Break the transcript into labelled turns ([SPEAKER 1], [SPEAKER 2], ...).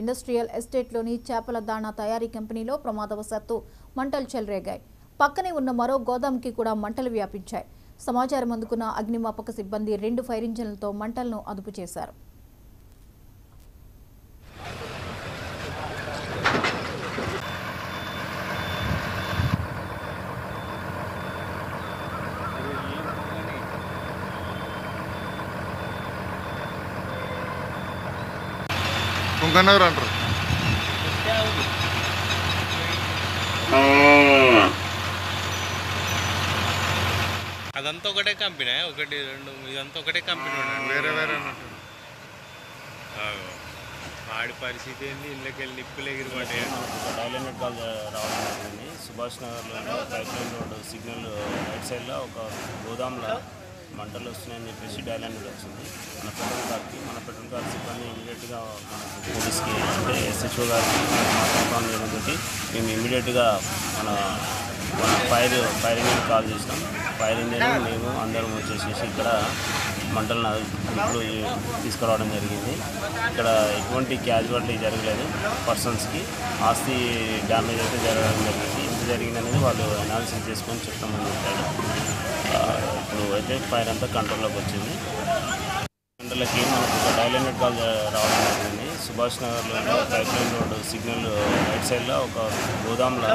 [SPEAKER 1] Industrial ఎస్టేట్లోని చేపల దాణా తయారీ కంపెనీలో ప్రమాదవశాత్తు మంటలు చెలరేగాయి. పక్కనే ఉన్న మరో గోదాంకి కూడా మంటలు వ్యాపించాయి. సమాచారం అందుకున్న అగ్నిమాపక సిబ్బంది 2 ఫైర్ ఇంజిన్లతో మంటలను అదుపు చేశారు.
[SPEAKER 2] కుంకనగర్ అంటారు.
[SPEAKER 3] అదంతా ఒకటే కంపెనీ, ఒకటి రెండు ఇదంతా ఒకటే కంపెనీ
[SPEAKER 2] వేరే వేరే అన్నట్టు.
[SPEAKER 3] వాడి పరిస్థితి ఏంది, ఇళ్ళకి వెళ్ళి నిప్పులు ఎగిరిపడ్డాయి.
[SPEAKER 4] డైలెంట్ కాల్ రావడం జరిగింది. సుభాష్ నగర్లో pipe line road signal right సైడ్లో ఒక గోదాంలో మంటలు వస్తున్నాయని చెప్పేసి డైలాండ్ వచ్చింది. మన పెట్రోల్ కార్ సిబ్బంది ఇమీడియట్గా మనకు పోలీస్కి అంటే ఎస్హెచ్ఓ గారికి ఇన్ఫార్మ్ చేయడం తోటి మేము ఇమీడియట్గా మన ఫైర్ ఇంజిన్ కాల్ చేసినాం. ఫైర్ ఇంజిన్ మేము అందరం వచ్చేసేసి ఇక్కడ మంటలను ఇప్పుడు తీసుకురావడం జరిగింది. ఇక్కడ ఎటువంటి క్యాజువాలిటీ జరగలేదు. పర్సన్స్కి ఆస్తి డ్యామేజ్ అయితే జరగడం జరిగింది. ఎంత జరిగిందనేది వాళ్ళు అనాలిసిస్ చేసుకొని చెప్తామని చెప్పారు. ఇప్పుడు అయితే ఫైర్ అంతా కంట్రోల్లోకి వచ్చింది. గంటలకి మనకు ఒక డైలెంట్ కాల్ రావడం జరిగింది. సుభాష్ నగర్లో pipe line road signal right సైడ్లో ఒక గోదాంలో